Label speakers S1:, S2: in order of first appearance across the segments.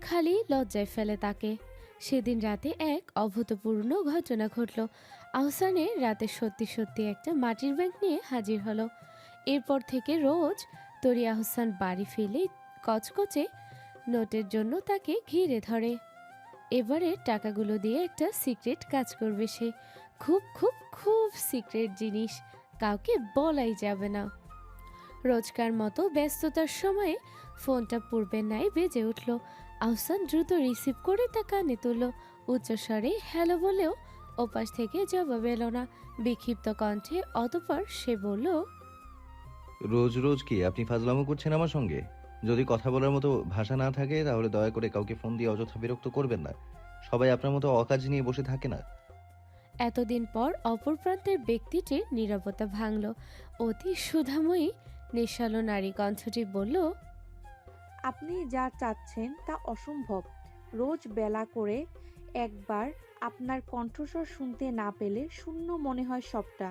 S1: খালি লজ্জায় ফেলে তাকে। সেদিন রাতে এক অভূতপূর্ণ ঘটনা ঘটল। আহসানের রাতে সত্যি সত্যি একটা মাটির ব্যাংক নিয়ে হাজির হলো। এরপর থেকে রোজ তরি আহসান বাড়ি ফিরলেই কচকচে নোটের জন্য তাকে ঘিরে ধরে। এবারে টাকাগুলো দিয়ে একটা সিক্রেট কাজ করবে সে। খুব খুব খুব সিক্রেট জিনিস, কাউকে বলাই যাবে না। রোজকার মতো ব্যস্ততার সময়ে ফোনটা পূর্বের ন্যায় বেজে উঠল। আহসান দ্রুত রিসিভ করে তা কানে তুলল। উচ্চস্বরে হ্যালো বলেও ওপাশ থেকে জবাব এলো না। বিক্ষিপ্ত কণ্ঠে অতঃপর সে বলল,
S2: রোজ রোজ কি আপনি ফাজলামো করছেন আমার সঙ্গে? যদি কথা বলার মতো ভাষা না থাকে তাহলে দয়া করে কাউকে ফোন দিয়ে অযথা বিরক্ত করবেন না। সবাই আপনার মতো অকাজ নিয়ে বসে থাকে না।
S1: এতদিন পর অপর প্রান্তের ব্যক্তিটির নীরবতা ভাঙল। অতি সুধাময়ী নেশালো নারী কণ্ঠটি বলল,
S3: আপনি যা চাচ্ছেন তা অসম্ভব। রোজ বেলা করে একবার আপনার কণ্ঠস্বর শুনতে না পেলে শূন্য মনে হয় সবটা।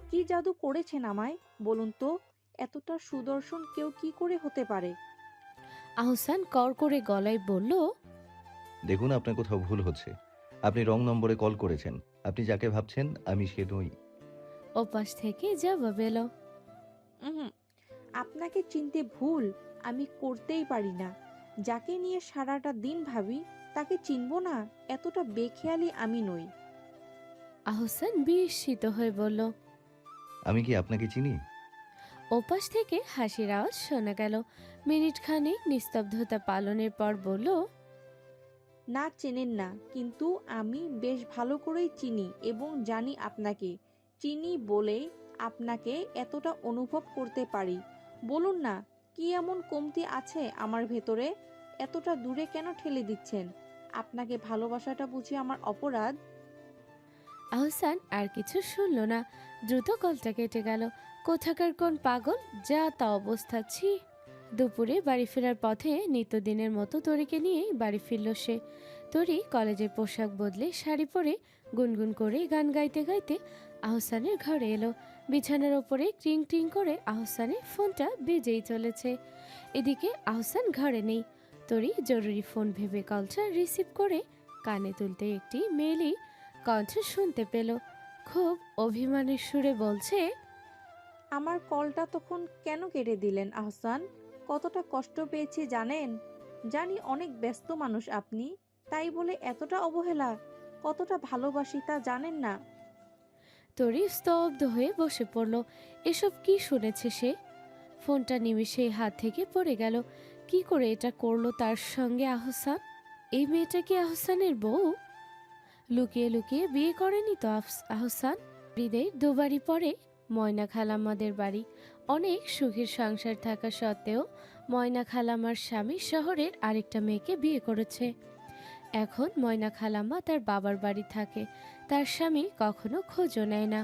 S3: কি জাদু করেছেন আমায় বলুন তো? এতটা সুদর্শন কেউ কি করে হতে পারে?
S1: আহসান কড়কড়ে গলায় বলল,
S2: দেখুন, আপনার কোথাও ভুল হচ্ছে। আপনি রং নম্বরে কল করেছেন। আপনি যাকে ভাবছেন আমি সে নই।
S1: ওপাশ থেকে জবাব এলো,
S3: হুম, আপনাকে চিনতে ভুল আমি করতেই পারি না। যাকে নিয়ে সারাটা দিন ভাবি তাকে চিনবো না? এতটা বেখেয়ালি আমি নই।
S1: আহসান বিস্মিত হয়ে বলল।
S2: আমি কি আপনাকে চিনি?
S1: ওপাশ থেকে হাসির আওয়াজ শোনা গেল। মিনিট খানেক নিস্তব্ধতা পালনের পর বলল,
S3: না, চেনেন না, কিন্তু আমি বেশ ভালো করেই চিনি এবং জানি আপনাকে। চিনি বলে আপনাকে এতটা অনুভব করতে পারি। বলুন না, কি এমন কমতি আছে আমার ভেতরে? এতটা দূরে কেন ঠেলে দিচ্ছেন? আপনাকে ভালোবাসাটা বুঝি আমার অপরাধ?
S1: আহসান আর কিছু শুনল না। দ্রুত কলটা কেটে গেল। কোথাকার কোন পাগল, যা তা অবস্থা, ছি। দুপুরে বাড়ি ফেরার পথে নিত্যদিনের মতো তরিকে নিয়েই বাড়ি ফিরল সে। তরি কলেজের পোশাক বদলে শাড়ি পরে গুনগুন করে গান গাইতে গাইতে আহসানের ঘরে এলো। বিছানার ওপরে ক্রিং ক্রিং করে আহসানের ফোনটা বেজেই চলেছে। এদিকে আহসান ঘরে নেই। তরি জরুরি ফোন ভেবে কলটা রিসিভ করে কানে তুলতে একটি মেয়েলি কণ্ঠ শুনতে পেল। খুব অভিমানের সুরে বলছে,
S3: আমার কলটা তখন কেন কেটে দিলেন আহসান? কতটা কষ্ট পেয়েছি জানেন? জানি অনেক ব্যস্ত মানুষ আপনি, তাই বলে এতটা অবহেলা। কতটা ভালোবাসি তা জানেন না?
S1: তরি স্তব্ধ হয়ে বসে পড়ল। এসব কি শুনেছে সে? ফোনটা নিমিষেই হাত থেকে পড়ে গেল। কি করে এটা করলো তার সঙ্গে আহসান? এই মেয়েটা কি আহসানের বউ? লুকিয়ে লুকিয়ে বিয়ে করেনি তো আহসান? হৃদয়ের দুবারই পরে ময়না খালাম্মাদের বাড়ি। অনেক সুখের সংসার থাকা সত্ত্বেও ময়না খালাম্মার স্বামী শহরের আরেকটা মেয়েকে বিয়ে করেছে। এখন ময়না খালাম্মা তার বাবার বাড়ি থাকে। তার স্বামী কখনো খোঁজও নেয় না।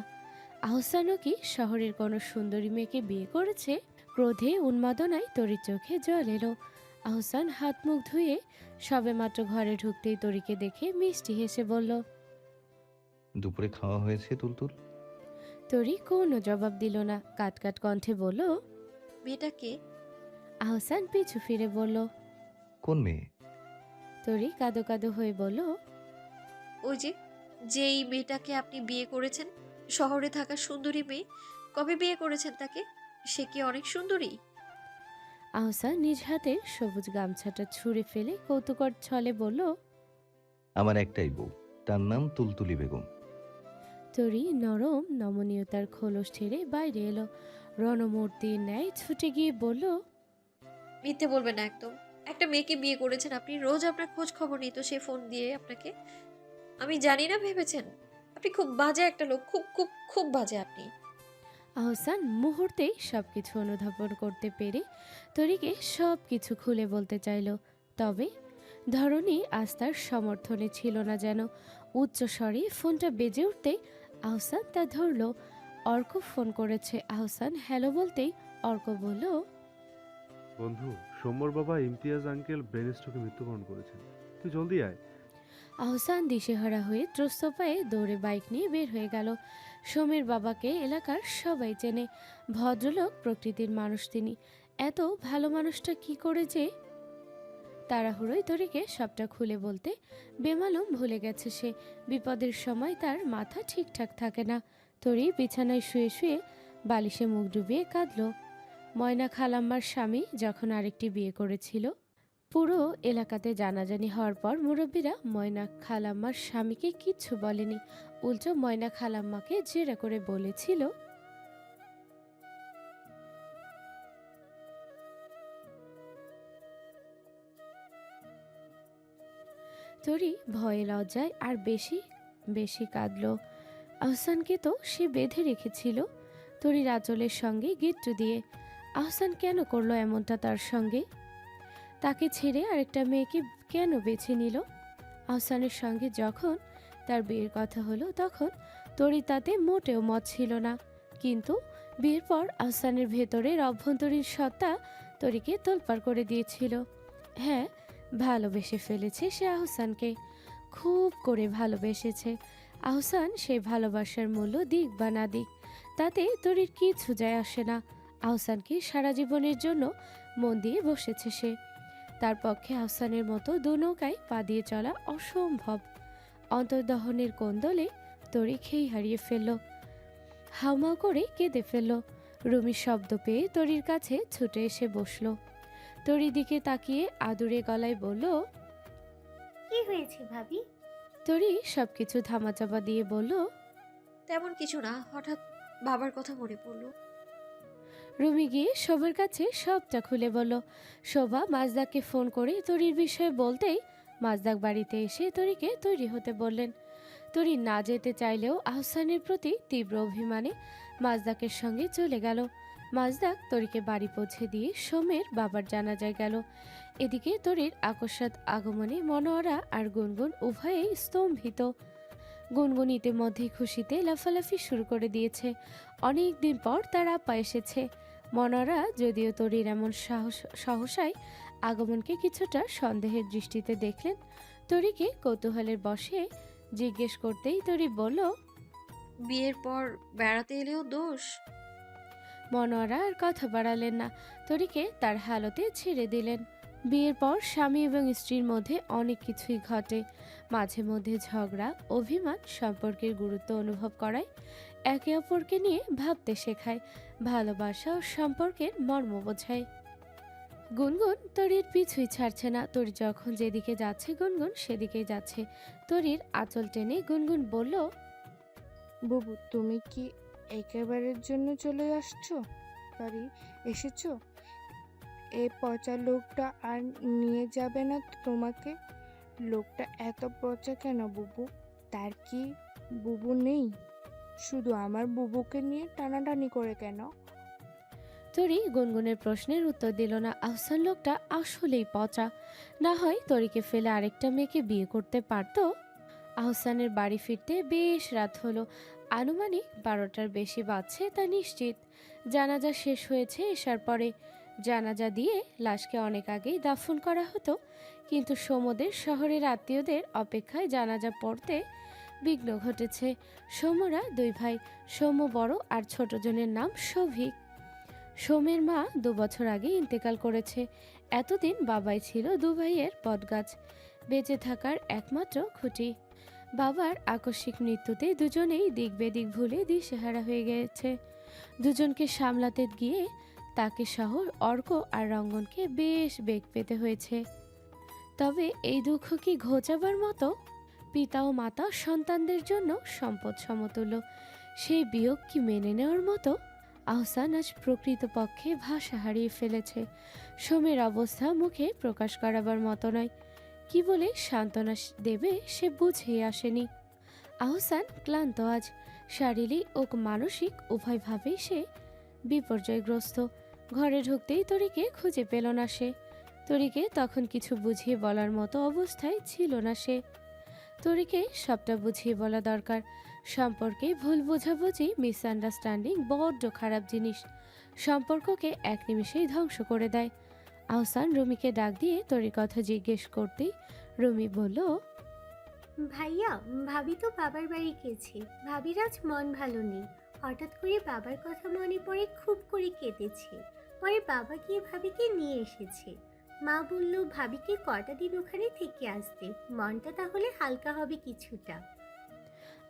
S1: আহসানও কি শহরের কোনো সুন্দরী মেয়েকে বিয়ে করেছে? ক্রোধে উন্মাদনায় তরির চোখে জল এলো। আহসান হাত মুখ ধুয়ে সবেমাত্র ঘরে ঢুকতেই তরিকে দেখে মিষ্টি হেসে বলল।
S2: দুপুরে খাওয়া হয়েছে তুলতুল?
S1: তরি কোনো জবাব দিল না। কাট কাট কণ্ঠে বলল,
S4: মেয়েটাকে?
S1: আহসান পিছু ফিরে বলল।
S2: কোন মেয়ে?
S1: তরি কাঁদো কাঁদো হয়ে বলল,
S4: ওই যে, যেই মেয়েটাকে আপনি বিয়ে করেছেন, শহরে থাকা সুন্দরী মেয়ে। কবে বিয়ে করেছেন তাকে? সে কি অনেক সুন্দরী?
S1: আহসান নিজ হাতের সবুজ গামছাটা ছুঁড়ে ফেলে কৌতুকর ছলে বলল।
S2: আমার একটাই বউ, তার নাম তুলতুলি বেগম।
S1: তরি নরম নমনীয়তার খোলস ছেড়ে বাইরে এলো। রণমূর্তির ন্যায় ছুটে গিয়ে বলল,
S4: মিথ্যে বলবেন না একদম। একটা মেয়েকে বিয়ে করেছেন আপনি, রোজ আপনার খোঁজ খবর নিত সে ফোন দিয়ে আপনাকে। আমি জানি না ভেবেছেন? আপনি খুব বাজে একটা লোক, খুব খুব খুব বাজে আপনি।
S1: আহসান মুহূর্তেই সবকিছু অনুধাবন করতে পেরে তরিকে সবকিছু খুলে বলতে চাইল। তবে ধরনী আজ তার সমর্থনে ছিল না যেন। উচ্চ স্বরে ফোনটা বেজে উঠতেই আহসান তা ধরল। অর্ক ফোন করেছে। আহসান হ্যালো বলতেই অর্ক বলল,
S5: বন্ধু, সৌম্যর বাবা ইমতিয়াজ আঙ্কেল ব্রেন স্ট্রোকে মৃত্যুবরণ করেছেন। তুই জলদি আয়।
S1: আহসান দিশেহারা হয়ে ত্রস্ত পায়ে দৌড়ে বাইক নিয়ে বের হয়ে গেল। সমীর বাবাকে এলাকার সবাই চেনে। ভদ্রলোক প্রকৃতির মানুষ তিনি। এত ভালো মানুষটা কি করে যে তাড়াহুড়োয় তরিকে সবটা খুলে বলতে বেমালুম ভুলে গেছে সে। বিপদের সময় তার মাথা ঠিকঠাক থাকে না। তরি বিছানায় শুয়ে শুয়ে বালিশে মুখ ডুবিয়ে কাঁদল। ময়না খালাম্মার স্বামী যখন আরেকটি বিয়ে করেছিল, পুরো এলাকাতে জানাজানি হওয়ার পর মুরব্বীরা ময়না খালাম্মার স্বামীকে কিচ্ছু বলেনি। উল্টো ময়না খালাম্মাকে জেরা করে বলেছিল, তরি ভয়ে লজ্জায় আর বেশি বেশি কাঁদল। আহসানকে তো সে বেঁধে রেখেছিল তরির আঁচলের সঙ্গে গিট্টু দিয়ে। আহসান কেন করলো এমনটা তার সঙ্গে? তাকে ছেড়ে আরেকটা মেয়েকে কেন বেছে নিল? আহসানের সঙ্গে যখন তার বিয়ের কথা হলো তখন তরি তাতে মোটেও মত ছিল না। কিন্তু বিয়ের পর আহসানের ভেতরের অভ্যন্তরীণ সত্তা তরিকে তোলপাড় করে দিয়েছিল। হ্যাঁ, ভালোবেসে ফেলেছে সে আহসানকে, খুব করে ভালোবেসেছে। আহসান সেই ভালোবাসার মূল্য দিক বা না দিক তাতে তরির কিছু যায় আসে না। আহসানকে সারা জীবনের জন্য মন দিয়ে বসেছে সে। তার পক্ষে আহসানের মতো দু নৌকায় পা দিয়ে চলা অসম্ভব। অন্তর্দহনের কোন্দলে তরি খেই হারিয়ে ফেলল, হাউমাউ করে কেঁদে ফেলল। রুমির শব্দ পেয়ে তরির কাছে ছুটে এসে বসল। তরির দিকে তাকিয়ে আদুরে গলায় বলল,
S6: কি হয়েছে ভাবি?
S1: তরি সবকিছু ধামাচাপা দিয়ে বলল,
S4: তেমন কিছু না, হঠাৎ বাবার কথা মনে পড়লো।
S1: রুমি গিয়ে শোভার কাছে সবটা খুলে বলল। শোভা মাজদাকে ফোন করে তরির বিষয়ে বলতেই মাজদাক বাড়িতে এসে তরিকে তৈরি হতে বললেন। তরি না যেতে চাইলেও আহসানের প্রতি তীব্র অভিমানে মাজদাকের সঙ্গে চলে গেল। মাজদাক তরিকে বাড়ি পৌঁছে দিয়ে সোমের বাবার জানাজায় গেল। এদিকে তরির আকস্মাৎ আগমনে মনোয়ারা আর গুনগুন উভয়েই স্তম্ভিত। গুনগুন ইতিমধ্যেই খুশিতে লাফালাফি শুরু করে দিয়েছে। অনেক দিন পর তার আপা এসেছে। মনোয়ারা যদিও তরির এমন সহসায় আগমনকে কিছুটা সন্দেহের দৃষ্টিতে দেখলেন। তরিকে কৌতূহলের বশে জিজ্ঞেস করতেই তরি বলল,
S4: বিয়ের পর বেড়াতে এলেও দোষ?
S1: মনোয়ারা আর কথা বাড়ালেন না, তরিকে তার হালতে ছেড়ে দিলেন। বিয়ের পর স্বামী এবং স্ত্রীর মধ্যে অনেক কিছুই ঘটে। মাঝে মধ্যে ঝগড়া, অভিমান সম্পর্কের গুরুত্ব অনুভব করায়, একে অপরকে নিয়ে ভাবতে শেখায়, ভালোবাসা ও সম্পর্কের মর্ম বোঝায়। গুনগুন তরির পিছুই ছাড়ছে না। তরি যখন যেদিকে যাচ্ছে গুনগুন সেদিকেই যাচ্ছে। তরির আঁচল টেনে গুনগুন বলল,
S7: বুবু, তুমি কি একেবারের জন্য চলে এসেছো? এই পচা লোকটা আর নিয়ে যাবে না তো তোমাকে? লোকটা এত পচা কেন বুবু? তার কি বুবু নেই? শুধু আমার বুবুকে নিয়ে টানাটানি করে কেন?
S1: তরি গুনগুনের প্রশ্নের উত্তর দিল না। আহসান লোকটা আসলেই পচা, না হয় তরিকে ফেলে আরেকটা মেয়েকে বিয়ে করতে পারত। আহসানের বাড়ি ফিরতে বেশ রাত হলো। আনুমানিক 12টার বেশি বাজছে তা নিশ্চিত। জানাজা শেষ হয়েছে এসার পরে। জানাজা দিয়ে লাশকে অনেক আগেই দাফন করা হতো, কিন্তু সমুদের শহরের আত্মীয়দের অপেক্ষায় জানাজা পড়তে বিঘ্ন ঘটেছে। সোমরা দুই ভাই, সৌম বড় আর ছোট জনের নাম সৌভিক। সোমের মা 2 বছর আগে ইন্তেকাল করেছে। এতদিন বাবাই ছিল দু ভাইয়ের বটগাছ, বেঁচে থাকার একমাত্র খুঁটি। বাবার আকস্মিক মৃত্যুতে দুজনেই দিক বেদিক ভুলে দিশেহারা হয়ে গেছে। দুজনকে সামলাতে গিয়ে তাকে সহ অর্ক আর রঙ্গনকে বেশ বেগ পেতে হয়েছে। তবে এই দুঃখ কি ঘোচাবার মতো? পিতা ও মাতা সন্তানদের জন্য সম্পদ সমতুল্য, সেই বিয়োগ কি মেনে নেওয়ার মতো? আহসান আজ প্রকৃতপক্ষে ভাষা হারিয়ে ফেলেছে। সোমের অবস্থা মুখে প্রকাশ করাবার মতো নয়। কি বলে সান্ত্বনা দেবে সে বুঝেই আসেনি। আহসান ক্লান্ত আজ, শারীরিক ও মানসিক উভয়ভাবেই সে বিপর্যয়গ্রস্ত। ঘরে ঢুকতেই তরিকে খুঁজে পেল না সে। তরিকে তখন কিছু বুঝিয়ে বলার মতো অবস্থায় ছিল না সে। তরিকে সবটা বুঝিয়ে বলা দরকার। সম্পর্কে ভুল বোঝাবুঝি, মিসআন্ডারস্ট্যান্ডিং বড্ড খারাপ জিনিস, সম্পর্ককে এক নিমিষেই ধ্বংস করে দেয়। আহসান রুমিকে ডাক দিয়ে তরির কথা জিজ্ঞেস করতেই রুমি বলল,
S6: ভাইয়া, ভাবি তো বাবার বাড়ি গেছে। ভাবির আজ মন ভালো নেই। হঠাৎ করে বাবার কথা মনে পড়ে খুব করে কেঁদেছে। পরে বাবা গিয়ে ভাবিকে নিয়ে এসেছে। মা বলল ভাবিকে কটা দিন ওখানে থেকে আসতে, মনটা তাহলে হালকা হবে কিছুটা।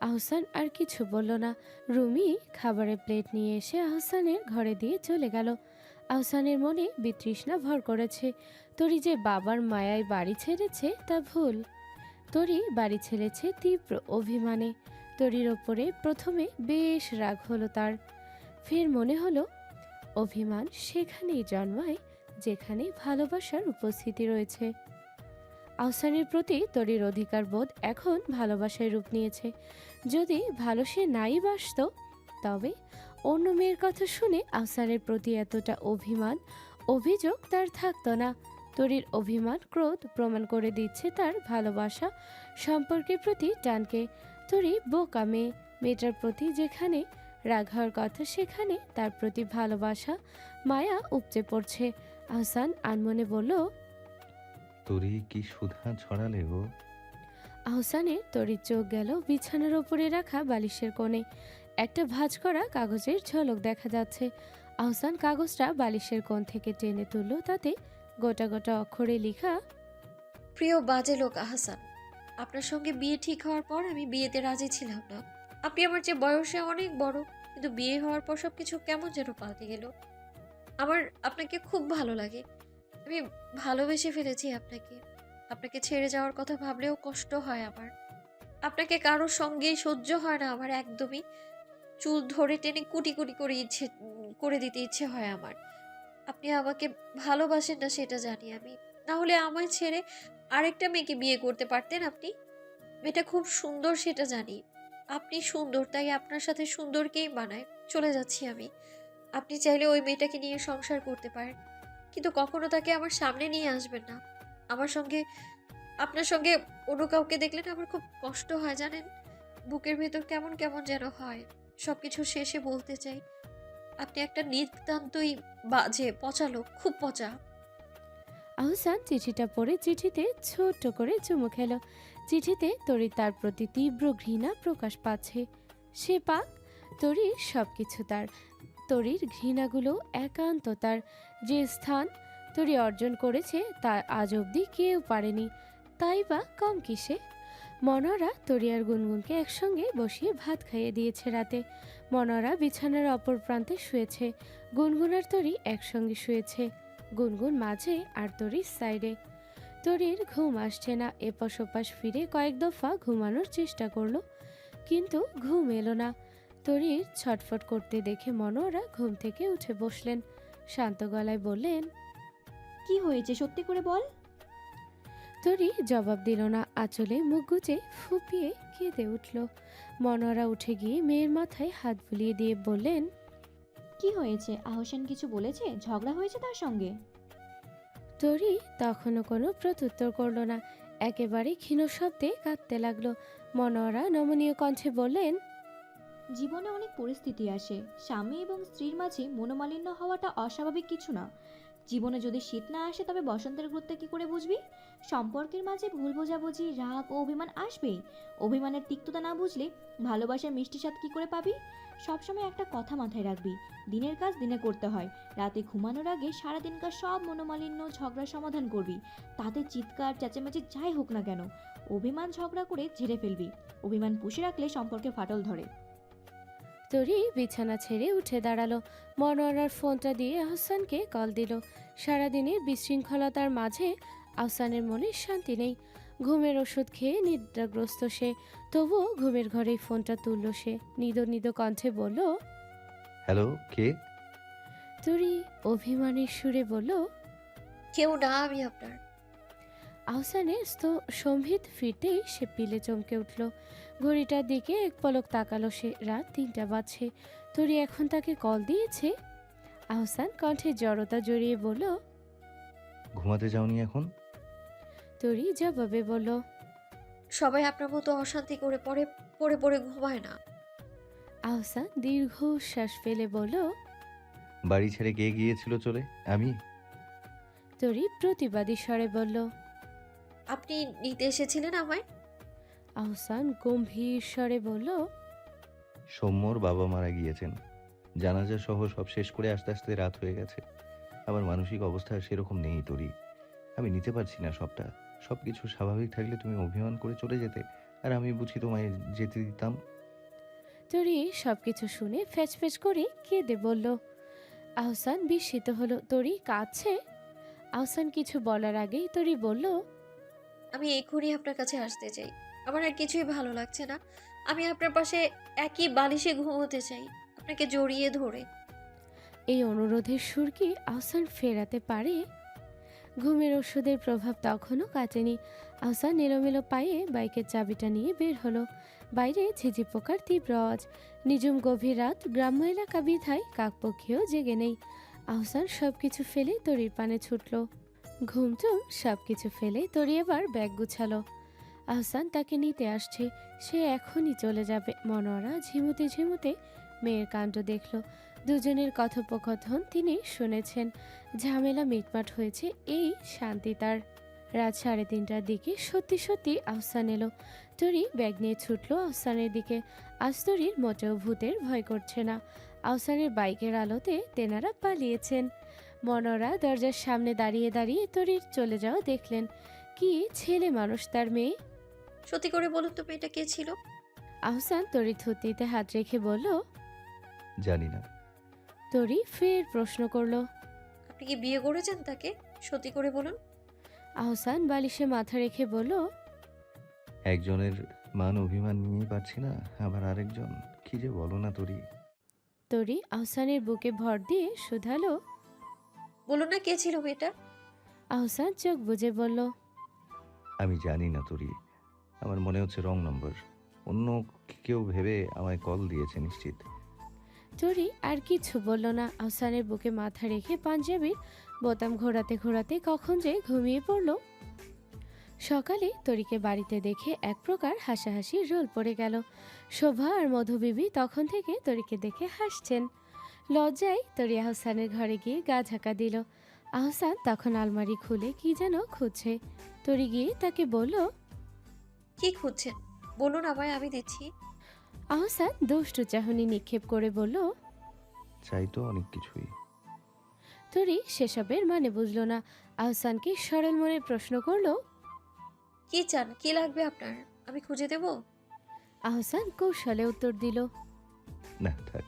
S1: আহসান আর কিছু বলল না। রুমি খাবারের প্লেট নিয়ে এসে আহসানের ঘরে দিয়ে চলে গেল। আহসানের মনে বিতৃষ্ণা ভর করেছে। তরি যে বাবার মায়ায় বাড়ি ছেড়েছে তা ভুল। তরি বাড়ি ছেড়েছে তীব্র অভিমানে। তরির ওপরে প্রথমে বেশ রাগ হলো তার। ফের মনে হলো অভিমান সেখানেই জন্মায় যেখানে ভালোবাসার উপস্থিতি রয়েছে। আহসানের প্রতি তরির অধিকার বোধ এখন ভালোবাসায় রূপ নিয়েছে। যদি ভালো সে নাই বাসত, তবে অন্য মেয়ের কথা শুনে আহসানের প্রতি এতটা অভিমান অভিযোগ তার থাকতো না। তরির অভিমান ক্রোধ প্রমাণ করে দিচ্ছে তার ভালোবাসা সম্পর্কের প্রতি টানকে। তরি বোকা মেয়ে, মেয়েটার প্রতি যেখানে রাগ হওয়ার কথা সেখানে তার প্রতি ভালোবাসা মায়া উপচে পড়ছে। আহসান আনমনে বলল,
S2: তোরই কি সুধা ছড়ালে গো।
S1: আহসানের তরির চোখ গেল বিছানার ওপরে রাখা বালিশের কোণে। একটা ভাঁজ করা কাগজের ঝলক দেখা যাচ্ছে। আহসান কাগজটা বালিশের কোণ থেকে টেনে তুলল। তাতে গোটা গোটা অক্ষরে লেখা,
S4: প্রিয় বাজে লোক আহসান, আপনার সঙ্গে বিয়ে ঠিক হওয়ার পর আমি বিয়েতে রাজি ছিলাম না। আপনি আমার চেয়ে বয়সে অনেক বড়, কিন্তু বিয়ে হওয়ার পর সব কিছু কেমন যেন পাল্টে গেল। আমার আপনাকে খুব ভালো লাগে। আমি ভালোবেসে ফেলেছি আপনাকে। আপনাকে ছেড়ে যাওয়ার কথা ভাবলেও কষ্ট হয় আমার। আপনাকে কারোর সঙ্গেই সহ্য হয় না আমার একদমই। চুল ধরে টেনে কুটি কুটি করে দিতে ইচ্ছে হয় আমার। আপনি আমাকে ভালোবাসেন না সেটা জানি আমি, না হলে আমায় ছেড়ে আরেকটা মেয়েকে বিয়ে করতে পারতেন আপনি। মেয়েটা খুব সুন্দর সেটা জানি। আপনি সুন্দর, তাই আপনার সাথে সুন্দরকেই মানায়। চলে যাচ্ছি আমি। আপনি চাইলে ওই মেয়েটাকে নিয়ে সংসার করতে পারেন, কিন্তু কখনো তাকে আমার সামনে নিয়ে আসবেন না। আমার সঙ্গে আপনার সঙ্গে অন্য কাউকে দেখলে না আমার খুব কষ্ট হয় জানেন। বুকের ভেতর কেমন কেমন যেন হয়। সবকিছু শেষে বলতে চাই, আপনি একটা নিতান্তই বাজে পচা লোক, খুব পচা।
S1: আহসান চিঠিটা পড়ে চিঠিতে ছোট্ট করে চুমু খেল। চিঠিতে তরি তার প্রতি তীব্র ঘৃণা প্রকাশ পাচ্ছে। সে পাক, তরির সবকিছু তার। তরির ঘৃণাগুলো একান্ত তার। যে স্থান তরি অর্জন করেছে তা আজ অবধি কেউ পারেনি। তাই বা কম কিসে? মনোয়ারা তরি আর গুনগুনকে একসঙ্গে বসিয়ে ভাত খাইয়ে দিয়েছে রাতে। মনোয়ারা বিছানার অপর প্রান্তে শুয়েছে। গুনগুন আর তরি একসঙ্গে শুয়েছে। গুনগুন মাঝে আর তরির সাইডে। তরির ঘুম আসছে না। এপাশ ওপাশ ফিরে কয়েক দফা ঘুমানোর চেষ্টা করলো, কিন্তু ঘুম এলো না। তরির ছটফট করতে দেখে মনোয়ারা ঘুম থেকে উঠে বসলেন। শান্ত গলায় বললেন,
S8: কি হয়েছে সত্যি করে বল।
S1: তরি জবাব দিল না। আঁচলে মুখ গুজে ফুপিয়ে কেঁদে উঠল। মনোয়ারা উঠে গিয়ে মেয়ের মাথায় হাত বুলিয়ে দিয়ে বললেন,
S8: কি হয়েছে? আহসান কিছু বলেছে? ঝগড়া হয়েছে তার সঙ্গে?
S1: তরি তখনও কোনো প্রত্যুত্তর করল না। একেবারে ক্ষীণ শব্দে কাঁদতে লাগলো। মনোয়ারা নমনীয় কণ্ঠে বললেন,
S8: জীবনে অনেক পরিস্থিতি আসে, স্বামী এবং স্ত্রীর মাঝে মনোমালিন্য হওয়াটা অস্বাভাবিক কিছু না। জীবনে যদি শীত না আসে তবে বসন্তের গুরুত্ব কি করে বুঝবি? সম্পর্কের মাঝে ভুল বোঝাবুঝি, রাগ ও অভিমান আসবেই। অভিমানের তিক্ততা না বুঝলে ভালোবাসার মিষ্টি স্বাদ কি করে পাবি? সবসময় একটা কথা মাথায় রাখবি, দিনের কাজ দিনে করতে হয়। রাতে ঘুমানোর আগে সারাদিনকার সব মনোমালিন্য ঝগড়ার সমাধান করবি। তাতে চিৎকার চেঁচামেচি যাই হোক না কেন, অভিমান ঝগড়া করে ঝেড়ে ফেলবি। অভিমান পুষে রাখলে সম্পর্কে ফাটল ধরে।
S1: তরি বিছানা ছেড়ে উঠে দাঁড়ালো। মনোয়ারার ফোনটা দিয়ে আহসানকে কল দিল। সারাদিনের বিশৃঙ্খলতার মাঝে আহসানের মনে শান্তি নেই। ঘুমের ওষুধ খেয়ে নিদ্রাগ্রস্ত সে। তবুও ঘুমের ঘরেই ফোনটা তুলল সে। নিদো নিদো কণ্ঠে বলল,
S2: হ্যালো, কে?
S1: তরি অভিমানের সুরে বলল,
S4: কেউ না, আমি আপনার।
S1: আহসানের সম্ভিত ফিরতেই সে পিলে চমকে উঠল। ঘড়িটার দিকে এক পলক তাকালো সে। রাত 3টা বাজছে। তরি এখন তাকে কল দিয়েছে? আহসান কণ্ঠে জড়তা জড়িয়ে বলল,
S2: ঘুমাতে যাওনি এখন?
S1: তরি জবাবে বলল,
S4: সবাই আপনার মতো অশান্তি করে পড়ে পড়ে পড়ে ঘুমায় না।
S1: আহসান দীর্ঘ শ্বাস ফেলে বলল,
S2: বাড়ি ছেড়ে কে গিয়েছিল চলে? আমি?
S1: তরি প্রতিবাদী স্বরে বলল।
S4: আপনি নিতে এসেছিলেন আমায়?
S1: আহসান গম্ভীর স্বরে বলল,
S2: সৌম্যর বাবা মারা গিয়েছেন। জানাজা সহ সব শেষ করে আস্তে আস্তে রাত হয়ে গেছে। আমার মানসিক অবস্থা সেরকম নেই তোরই। আমি নিতে পারছি না সবটা। সবকিছু স্বাভাবিক থাকলে তুমি অভিমান করে চলে যেতে, আর আমি বুঝি তোমায় যেতে দিতাম।
S1: তরি সবকিছু শুনে ফ্যাচ ফ্যাচ করে কেঁদে বলল। আহসান বিস্মিত হলো, তরি কাঁদছে? আহসান কিছু বলার আগেই তরি বলল,
S4: আমি এক্ষুনি আপনার কাছে আসতে চাই। আমার আর কিছুই ভালো লাগছে না। আমি আপনার পাশে একই বালিশে ঘুমোতে চাই, আপনাকে জড়িয়ে ধরে।
S1: এই অনুরোধের সুর কি আহসান ফেরাতে পারে? ঘুমের ওষুধের প্রভাব তখনও কাটেনি। আহসান এলোমেলো পায়ে বাইকের চাবিটা নিয়ে বের হলো। বাইরে ঝিঝি পোকার তীব্র আওয়াজ। নিঝুম গভীর রাত, গ্রাম্য এলাকা বিধায় কাকপক্ষীও জেগে নেই। আহসান সবকিছু ফেলে তরির পানে ছুটল। ঘুমটুম সবকিছু ফেলে তরি এবার ব্যাগ গুছালো। আহসান তাকে নিতে আসছে, সে এখনই চলে যাবে। মনোয়ারা ঝিমুতে ঝিমুতে মেয়ের কাণ্ড দেখল। দুজনের কথোপকথন তিনি শুনেছেন। ঝামেলা মিটমাট হয়েছে, এই শান্তি তার। রাত 3:30টার দিকে সত্যি সত্যি আহসান এলো। তরি ব্যাগ নিয়ে ছুটলো আহসানের দিকে। আজ তরির মোটেও ভূতের ভয় করছে না। আহসানের বাইকের আলোতে তেনারা পালিয়েছেন। মনোরা দরজার সামনে দাঁড়িয়ে দাঁড়িয়ে তরির চলে যাওয়া দেখলেন। কি ছেলে মানুষ তার মেয়ে!
S4: সত্যি করে বলুন তো মেয়েটা কে ছিল?
S1: আহসান তরির থুতনিতে হাত রেখে বলল।
S2: জানি না।
S1: তরি ফের প্রশ্ন করলো।
S4: আপনি কি বিয়ে করেছেন তাকে? সত্যি করে বলুন।
S1: আহসান বালিশে মাথা রেখে বলল।
S2: একজনের মান অভিমান নিয়েই পারছি না, আবার আরেকজন কি যে বলো না তরি।
S1: তরি আহসানের বুকে ভর দিয়ে শুধালো।
S4: বলুন না কে ছিল মেয়েটা?
S1: আহসান চোখ বুজে বলল।
S2: আমি জানি না তরি, আমার মনে হচ্ছে রং নম্বর। অন্য কেউ ভেবে আমায় কল দিয়েছে নিশ্চিত।
S1: তরি আর কিছু বলল না। আহসানের বুকে মাথা রেখে পাঞ্জাবির বোতাম ঘোরাতে ঘোরাতে কখন যে ঘুমিয়ে পড়ল। সকালে তরিকে বাড়িতে দেখে এক প্রকার হাসাহাসির রোল পড়ে গেল। শোভা আর মধুবিবি তখন থেকে তরিকে দেখে হাসছেন। লজ্জায় তরি আহসানের ঘরে গিয়ে গা ঝাঁকা দিল। আহসান তখন আলমারি খুলে কি যেন খুঁজছে। তরি গিয়ে তাকে বলল।
S4: কি খুঁজছেন? বলুন আমায়, আমি দিচ্ছি।
S1: আহসান দুষ্টু চাহনি নিক্ষেপ করে বলল।
S2: চাই তো অনেক কিছুই।
S1: তরি সেসবের মানে বুঝল না। আহসানকে সরল মনে প্রশ্ন করল।
S4: কি চান? কি লাগবে আপনার? আমি খুঁজে দেব।
S1: আহসান কৌশলে উত্তর দিল।
S2: না থাক,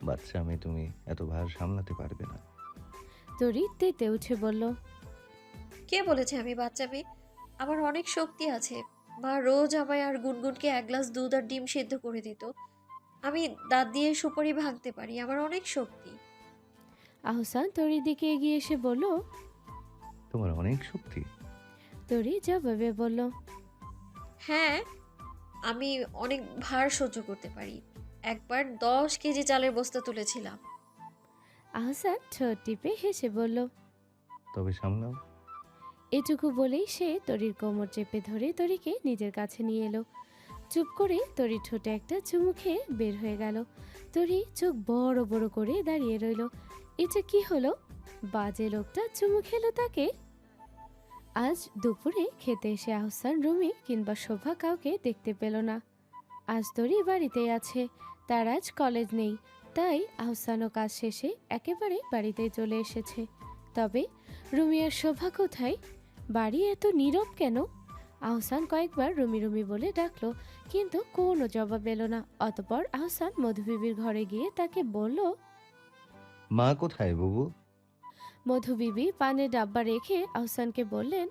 S2: বাচ্চা মেয়ে তুমি, এত ভার সামলাতে পারবে না।
S1: তরি তেতে উঠে বলল।
S4: কে বলেছে আমি বাচ্চা মেয়ে? আমার অনেক শক্তি আছে। মা রোজ আমায় আর গুনগুনকে 1 গ্লাস দুধ আর ডিম সেদ্ধ করে দিত। আমি দাঁত দিয়ে সুপারি ভাঙতে পারি, আমার অনেক শক্তি।
S1: আহসান তরির দিকে এগিয়ে এসে বলল।
S2: তোমার অনেক শক্তি?
S1: তরি জবাবে বলল।
S4: হ্যাঁ, আমি অনেক ভার সহ্য করতে পারি। একবার 10 কেজি চালের বস্তা তুলেছিলাম।
S1: আহসান ঠোঁট টিপে হেসে বলল।
S2: তবে সামলাও।
S1: এটুকু বলেই সে তরির কোমর চেপে ধরে তরিকে নিজের কাছে নিয়ে এলো। চুপ করে তরি ঠোঁটে একটা চুমু খেয়ে বের হয়ে গেল। তরি চোখ বড় বড় করে দাঁড়িয়ে রইল। এটা কি হলো? বাজে লোকটা চুমু খেলো তাকে। আজ দুপুরে খেতে এসে আহসান, রুমি কিংবা শোভা কাউকে দেখতে পেল না। আজ তরি বাড়িতেই আছে, তার আজ কলেজ নেই, তাই আহসানও কাজ শেষে একেবারে বাড়িতেই চলে এসেছে। তবে রুমি আর শোভা কোথায়? বাড়ি এত নীরব কেন? আহসান কয়েকবার রুমি রুমি বলে ডাকলো, কিন্তু কোনো জবাব এলো না। অতপর আহসান মধুবিবির ঘরে গিয়ে তাকে বলল।
S2: মা কোথায় বুবু?
S1: মধুবিবি পানের ডাব্বা রেখে আহসানকে বললেন।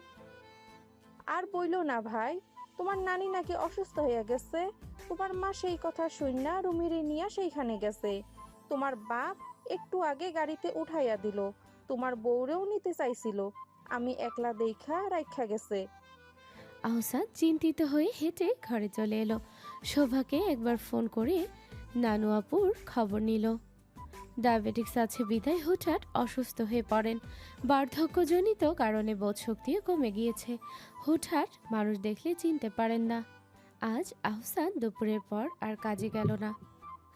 S3: আর বইলো না ভাই, তোমার নানি নাকি অসুস্থ হয়ে গেছে। তোমার মা সেই কথা শুননা রুমিরে নিয়া সেইখানে গেছে। তোমার বাপ একটু আগে গাড়িতে উঠাইয়া দিল। তোমার বউরেও নিতে চাইছিল, আমি একলা দেখা রাইখা গেছে।
S1: আহসান চিন্তিত হয়ে হেঁটে ঘরে চলে এলো। শোভাকে একবার ফোন করে নানু আপুর খবর নিল। ডায়াবেটিক্স আছে বিধায় হুটহাট অসুস্থ হয়ে পড়েন। বার্ধক্যজনিত কারণে বোধশক্তিও কমে গিয়েছে। হুটহাট মানুষ দেখলে চিনতে পারেন না। আজ আহসান দুপুরের পর আর কাজে গেল না।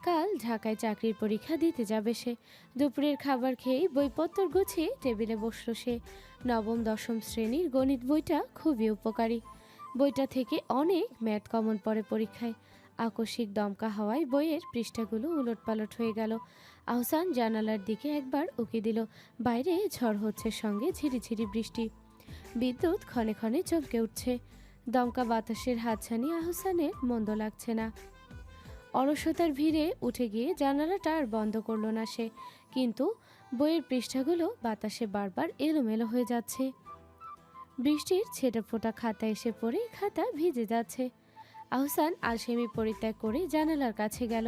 S1: কাল ঢাকায় চাকরির পরীক্ষা দিতে যাবে সে। দুপুরের খাবার খেয়েই বইপত্র গুছিয়ে টেবিলে বসল সে। নবম দশম শ্রেণীর গণিত বইটা খুবই উপকারী। বইটা থেকে অনেক ম্যাথ কমন পড়ে পরীক্ষায়। আকস্মিক দমকা হওয়ায় বইয়ের পৃষ্ঠাগুলো উলটপালট হয়ে গেল। আহসান জানালার দিকে একবার উকি দিল। বাইরে ঝড় হচ্ছে, সঙ্গে ঝিরিঝিরি বৃষ্টি। বিদ্যুৎ ক্ষণে ক্ষণে চমকে উঠছে। দমকা বাতাসের হাতছানি আহসানের মন্দ লাগছে না। অলসতার ভিড়ে উঠে গিয়ে জানালাটা আর বন্ধ করলো না সে, কিন্তু বইয়ের পৃষ্ঠাগুলো বাতাসে বারবার এলোমেলো হয়ে যাচ্ছে। বৃষ্টির ছেটাফোঁটা খাতা এসে পড়ে খাতা ভিজে যাচ্ছে। আহসান আলসেমি পরিত্যাগ করে জানালার কাছে গেল।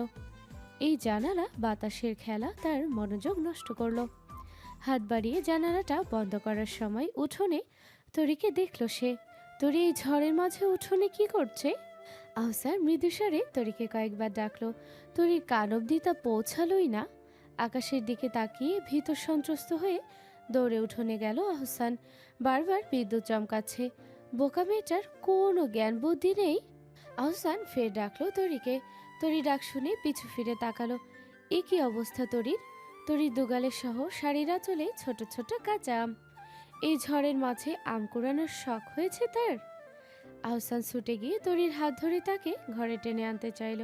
S1: এই জানালা বাতাসের খেলা তার মনোযোগ নষ্ট করলো। হাত বাড়িয়ে জানালাটা বন্ধ করার সময় উঠোনে তরিকে দেখল সে। তরি এই ঝড়ের মাঝে উঠোনে কি করছে? আহসান মৃদুস্বরে তরিকে কয়েকবার ডাকলো। তরির কান অব্দি তা পৌঁছালোই না। আকাশের দিকে তাকিয়ে ভীত সন্ত্রস্ত হয়ে দৌড়ে উঠোনে গেল আহসান। বারবার বিদ্যুৎ চমকাচ্ছে। বোকা মেয়েটার কোনো জ্ঞান বুদ্ধি নেই। আহসান ফের ডাকলো তরিকে। তরি ডাক শুনে পিছু ফিরে তাকালো। এ কি অবস্থা তরির? তরির দুগালে সহ শাড়ির আঁচলে ছোট ছোট কাঁচা আম। এই ঝড়ের মাঝে আম কুড়ানোর শখ হয়েছে তার। আহসান ছুটে গিয়ে তরির হাত ধরে তাকে ঘরে টেনে আনতে চাইল।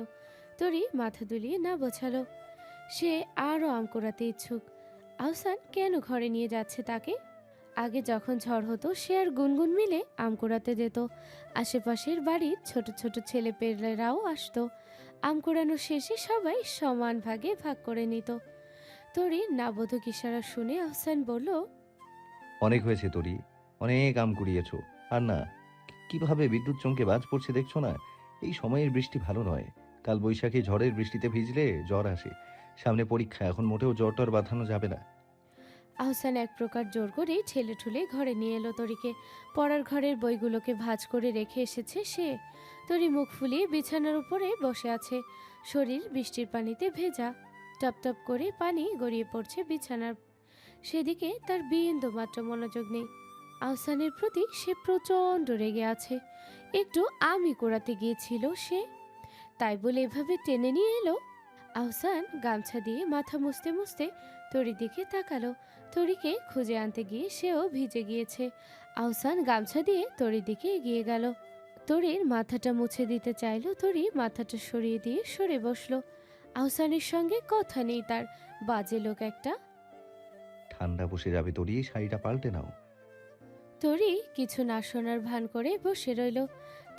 S1: তরি মাথা দুলিয়ে না বোঝালো। সে আরও আম কুড়াতে ইচ্ছুক। আহসান কেন ঘরে নিয়ে যাচ্ছে তাকে? আগে যখন ঝড় হতো সে আর গুনগুন মিলে আম কুড়াতে যেত। আশেপাশের বাড়ির ছোট ছোট ছেলেপেলেরাও আসতো। আম কুড়ানো শেষে সবাই সমান ভাগে ভাগ করে নিত। তরির নাবোধক ইশারা শুনে আহসান বলল,
S2: অনেক হয়েছে তরি, অনেক আম কুড়িয়েছো। আর না, কিভাবে বিদ্যুৎ চমকে বাজ পড়ছে দেখছো না? এই সময়ের বৃষ্টি ভালো নয়। কাল বৈশাখী ঝড়ের বৃষ্টিতে ভিজলে জ্বর আসে। সামনে পরীক্ষা, এখন মোটেও জ্বর টর বাঁধানো যাবে না।
S1: আহসান এক প্রকার জোর করে ঠেলে ঠুলে ঘরে নিয়ে এলো তরিকে। পড়ার ঘরের বইগুলোকে ভাঁজ করে রেখে এসেছে সে। তরি মুখ ফুলিয়ে বিছানার উপরে বসে আছে। শরীর বৃষ্টির পানিতে ভেজা। টপ টপ করে পানি গড়িয়ে পড়ছে বিছানার। সেদিকে তার বিন্দু মাত্র মনোযোগ নেই। আহসানের প্রতি সে প্রচণ্ড রেগে আছে। একটু আমি কোড়াতে গিয়েছিল সে, তাই বলে এভাবে টেনে নিয়ে এলো। আহসান গামছা দিয়ে মাথা মুছতে মুছতে তরির দিকে তাকালো। তরিকে খুঁজে আনতে গিয়ে সেও ভিজে গিয়েছে। আহসান গামছা দিয়ে তরির দিকে এগিয়ে গেল। তরির মাথাটা মুছে দিতে চাইলো। তরি মাথাটা সরিয়ে দিয়ে সরে বসলো। আহসানের সঙ্গে কথা নেই তার। বাজে লোক একটা।
S2: ঠান্ডা বসে যাবে তরি, শাড়িটা পাল্টে নাও।
S1: তরি কিছু না শোনার ভান করে বসে রইল।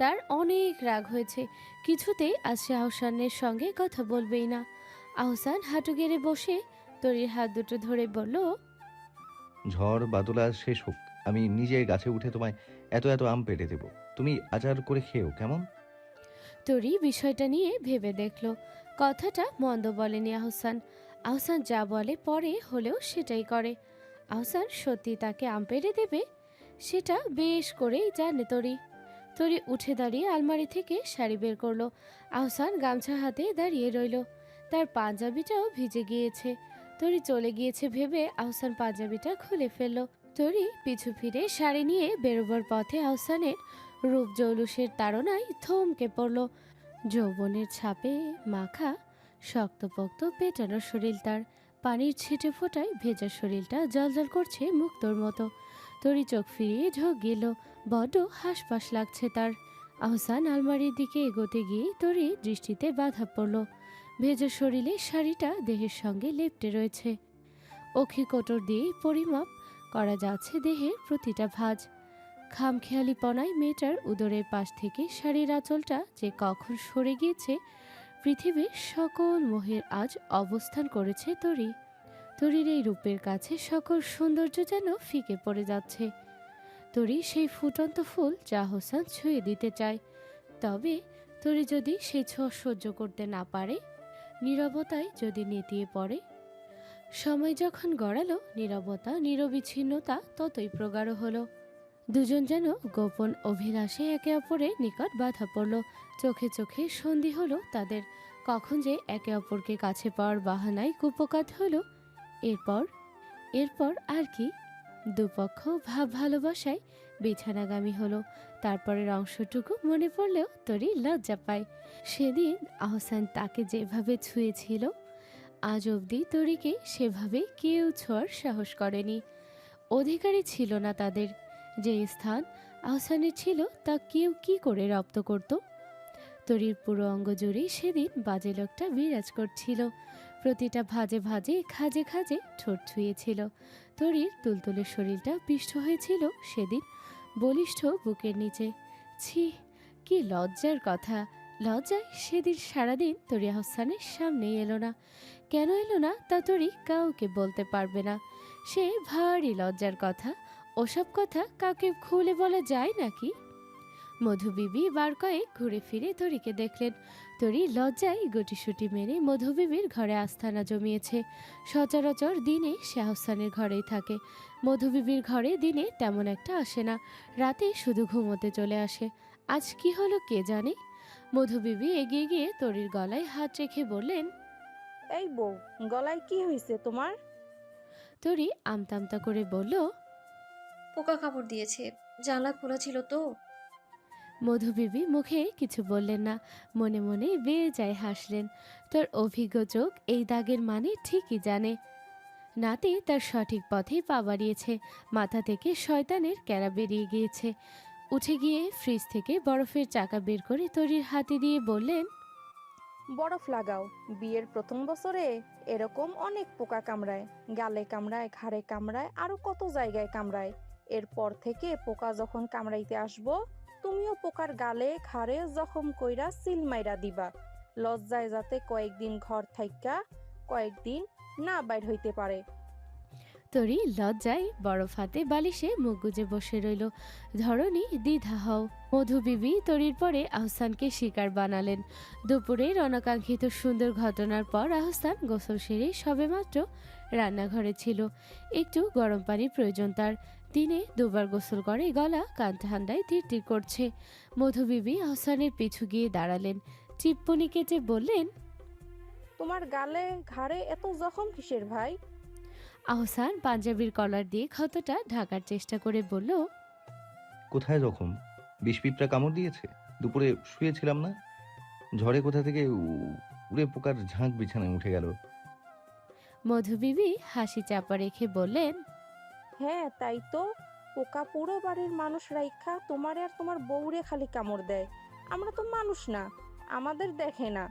S1: তার অনেক রাগ হয়েছে। কিছুতেই আজ সে আহসানের সঙ্গে কথা বলবেই না। আহসান হাঁটু গেড়ে বসে তরির হাত দুটো ধরে বলল,
S2: ঝড় বাদলা শেষ হোক, আমি নিজে গাছে উঠে তোমায় এত এত আম পেড়ে দেবো। তুমি আচার করে খেও, কেমন?
S1: তরি বিষয়টা নিয়ে ভেবে দেখল। কথাটা মন্দ বলেনি আহসান। আহসান যা বলে পরে হলেও সেটাই করে। আহসান সত্যি তাকে আম পেড়ে দেবে, সেটা বেশ করেই জানে তরি। তরি উঠে দাঁড়িয়ে আলমারি থেকে শাড়ি বের করলো। আহসান গামছা হাতে দাঁড়িয়ে রইল। তার পাঞ্জাবিটাও ভিজে গিয়েছে। তরি চলে গিয়েছে ভেবে আহসান পাঞ্জাবিটা খুলে ফেলল। তরি পিছু ফিরে শাড়ি নিয়ে বেরোবার পথে আহসানের রূপ জৌলুসের তাড়নায় থমকে পড়ল। যৌবনের ছাপে মাখা শক্তপোক্ত পেটানো শরীর তার। পানির ছিটে ফোটায় ভেজা শরীরটা জলজল করছে মুক্তোর মতো। তরি চোখ ফিরিয়ে ঢোক গেল। বড্ড হাসপাস লাগছে তার। আহসান আলমারির দিকে এগোতে গিয়ে তরি দৃষ্টিতে বাধা পড়ল। ভেজা শরীরে শাড়িটা দেহের সঙ্গে লেপ্টে রয়েছে। অক্ষি কোটর দিয়ে পরিমাপ করা যাচ্ছে দেহের প্রতিটা ভাঁজ। খামখেয়ালিপনায় মেয়েটার উদরের পাশ থেকে শাড়ির আঁচলটা যে কখন সরে গিয়েছে, পৃথিবীর সকল মোহের আজ অবস্থান করেছে তরি। তরির এই রূপের কাছে সকল সৌন্দর্য যেন ফিকে পড়ে যাচ্ছে। তরি সেই ফুটন্ত ফুল যা হোসেন ছুঁয়ে দিতে চায়। তবে তরি যদি সেই ছোঁয়া সহ্য করতে না পারে, নীরবতায় যদি নেতিয়ে পড়ে। সময় যখন গড়ালো, নীরবতা নিরবিচ্ছিন্নতা ততই প্রগাঢ় হলো। দুজন যেন গোপন অভিলাষে একে অপরের নিকট বাধা পড়ল। চোখে চোখে সন্ধি হলো তাদের। কখন যে একে অপরকে কাছে পাওয়ার বাহানায় কুপকাত হলো। এরপর আর কি, দুপক্ষ ভাব ভালোবাসায় বিছানাগামী হলো। তারপরের অংশটুকু মনে পড়লেও তরি লজ্জা পায়। সেদিন আহসান তাকে যেভাবে ছুঁয়েছিল, আজ অবধি তরিকে সেভাবে কেউ ছোঁয়ার সাহস করেনি। অধিকারী ছিল না তাদের। যে স্থান আহসানের ছিল তা কেউ কি করে রপ্ত করত? তরির পুরো অঙ্গ জুড়ে সেদিন বাজে লোকটা বিরাজ করছিল। প্রতিটা ভাজে ভাজে খাজে খাজে ঠোঁট ছুঁয়েছিল। তরির তুলতুলে শরীরটা পিষ্ট হয়েছিল সেদিন বলিষ্ঠ বুকের নিচে। ছি, কি লজ্জার কথা! লজ্জায় সেদিন সারাদিন তরি আহসানের সামনেই এলো না। কেন এলো না তা তরি কাউকে বলতে পারবে না। সে ভারী লজ্জার কথা। ওসব কথা কাউকে খুলে বলা যায় নাকি? মধুবিবি বার কয়েক ঘুরে ফিরে তরিকে দেখলেন। তরি লজ্জায় গুটিসুটি মেরে মধুবিবির ঘরে আস্থানা জমিয়েছে। সচরাচর দিনে সে আহসানের ঘরেই থাকে। মধুবিবির ঘরে দিনে তেমন একটা আসে না, রাতে শুধু ঘুমোতে চলে আসে। আজ কি হলো কে জানে। মধুবিবি এগিয়ে গিয়ে তরির গলায় হাত রেখে বললেন,
S3: এই বউ, গলায় কি হয়েছে তোমার?
S1: তরি আমতা আমতা করে বলল,
S4: পোকা কামড় দিয়েছে, জানলা খোলা ছিল তো।
S1: মধুবিবি মুখে কিছু বললেন না, মনে মনে বেজায় হাসলেন। তার অভিজ্ঞ চোখ এই দাগের মানে ঠিকই জানে। নাতি তার সঠিক পথে পা বাড়িয়েছে। মাথা থেকে শয়তানের ক্যারা বেরিয়ে গিয়েছে। উঠে গিয়ে ফ্রিজ থেকে বরফের চাকা বের করে তরির হাতে দিয়ে বললেন,
S3: বরফ লাগাও। বিয়ের প্রথম বছরে এরকম অনেক পোকা কামড়ায়, গালে কামড়ায়, ঘাড়ে কামড়ায়, আরো কত জায়গায় কামড়ায়। এরপর থেকে পোকা যখন কামড়াইতে আসবো, তুমিও পোকার গালে ঘাড়ে জখম কইরা সিল মাইরা দিবা। লজ্জায় যাতে কয়েকদিন ঘর থাইকা কয়েকদিন না বাইর হইতে পারে।
S1: তরি লজ্জায় বরফ হাতে বালিশে মুখ গুজে বসে রইল। ধরনী দ্বিধা হও। মধুবিবি তরির পরে আহসানকে শিকার বানালেন। দুপুরের অনাকাঙ্ক্ষিত সুন্দর ঘটনার পর আহসান গোসল সেরে সবেমাত্র রান্নাঘরে ছিল। একটু গরম পানির প্রয়োজন তার। দিনে দুবার গোসল করে, গলা কান ঠান্ডায় টিরটির করছে। মধুবিবি আহসানের পিছু গিয়ে দাঁড়ালেন। চিপ্পনি কেটে বললেন,
S3: তোমার গালে ঘাড়ে এত জখম কিসের ভাই?
S1: আহসান পাঞ্জাবির কলার দিয়ে ক্ষতটা ঢাকার চেষ্টা করে বলল,
S2: কোথায় জখম? বিষ পিঁপড়া কামড় দিয়েছে? দুপুরে শুয়েছিলাম না, ঝড়ে কোথা থেকে উড়ে পোকার ঝাঁক বিছানায় উঠে গেল।
S1: মধুবিবি হাসি চাপা রেখে বললেন,
S3: হ্যাঁ তাই তো, পোকা পুরো বাড়ির মানুষ রাইখা তোমারে আর তোমার বউরে খালি কামড় দেয়। আমরা তো মানুষ না, আমাদের দেখে না।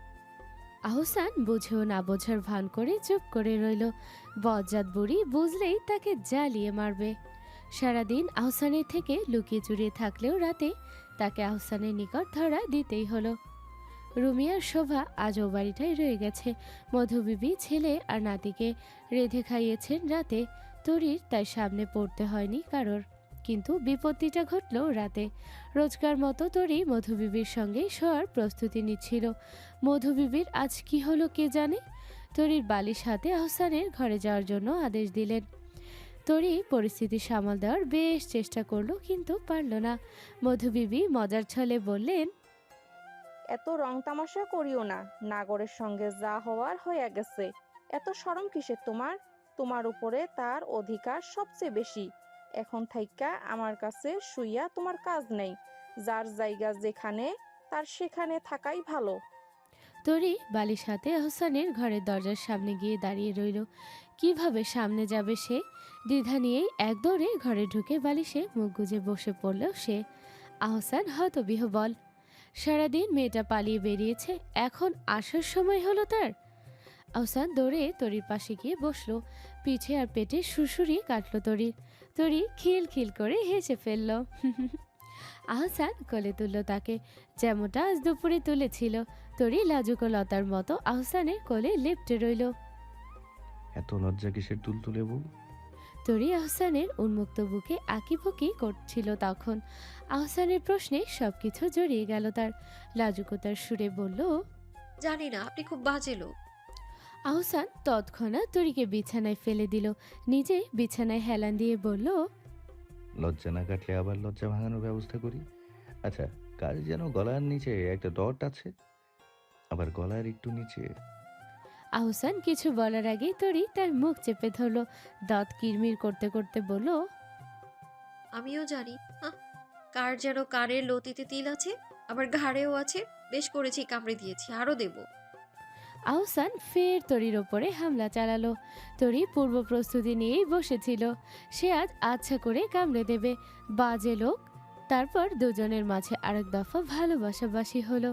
S1: আহসান বুঝেও না বোঝার ভান করে চুপ করে রইল। বজ্জাত বুড়ি বুঝলেই তাকে জ্বালিয়ে মারবে। সারাদিন আহসানের থেকে লুকিয়ে চুরিয়ে থাকলেও রাতে তাকে আহসানের নিকট ধরা দিতেই হলো। রুমিয়ার শোভা আজও বাড়িটাই রয়ে গেছে। মধুবিবি ছেলে আর নাতিকে রেঁধে খাইয়েছেন রাতে। তরির তাই সামনে পড়তে হয়নি কারোর। কিন্তু বিপত্তিটা ঘটল রাতে। রোজকার মতো তরি মধুবিবির সঙ্গে শোয়ার প্রস্তুতি নিচ্ছিল। মধুবিবির আজ কি হলো কে জানে। তরির বালিশ হাতে আহসানের ঘরে যাওয়ার জন্য আদেশ দিলেন। তরি পরিস্থিতি সামাল দেওয়ার বেশ চেষ্টা করলো, কিন্তু পারল না। মধুবিবি মজার ছলে বললেন,
S3: এত রং তামাশা করিও না, নাগরের সঙ্গে যা হওয়ার হয়ে গেছে। এত শরম কিসের তোমার? তোমার উপরে তার অধিকার সবচেয়ে বেশি। এখন থাইকা আমার কাছে শুইয়া তোমার কাজ নেই। যার জায়গা যেখানে, তার সেখানে থাকাই ভালো।
S1: তরি বালিশ হাতে আহসানের ঘরের দরজার সামনে গিয়ে দাঁড়িয়ে রইল। কিভাবে সামনে যাবে সে? দ্বিধা নিয়েই এক দৌড়ে ঘরে ঢুকে বালিশে মুখ গুজে বসে পড়ল সে। আহসান হতবিহ্বল। সারাদিন মেয়েটা পালিয়ে বেরিয়েছে, এখন আসার সময় হলো তার। আহসান দৌড়ে তরির পাশে গিয়ে বসলো। পিঠে আর পেটে সুরসুরি কাটল তরির। তরি খিল খিল করে হেসে ফেলল। আহসান কোলে তুলল তাকে, যেমনটা আজ দুপুরে তুলেছিল। তরি লাজুক লতার মতো আহসানের কোলে লেপ্টে রইল।
S2: এত লজ্জা কিসের তুলতুলে বউ?
S1: তরি আহসানের উন্মুক্ত বুকে আঁকিবুকি করছিল তখন। আহসানের প্রশ্নে সবকিছু জড়িয়ে গেল তার। লাজুকতার সুরে বলল,
S4: জানি না, আপনি খুব বাজে লোক।
S1: আহসান তৎক্ষণাৎ তরিকে বিছানায় ফেলে দিল। নিজে বিছানায় হেলান দিয়ে বলল,
S2: লজ্জা না কাটলে আবার লজ্জা ভাঙানোর ব্যবস্থা করি। আচ্ছা, কার যেন গলার নিচে একটা ডট আছে, আবার গলার একটু নিচে।
S1: আহসান কিছু বলার আগেই তরি তার মুখ চেপে ধরল। দাঁত কিরমির করতে করতে বলল,
S4: আমিও জানি। কার যেন কানের লতিতে তিল আছে, আবার ঘাড়েও আছে। বেশ করেছি, কামড়ে দিয়েছি, আরো দেব।
S1: আহসান ফের তরির ওপরে হামলা চালালো। তরি পূর্ব প্রস্তুতি নিয়েই বসেছিল। সে আজ আচ্ছা করে কামড়ে দেবে। বাজে লোক। তারপর দুজনের মাঝে আরেক দফা ভালোবাসাবাসি হলো।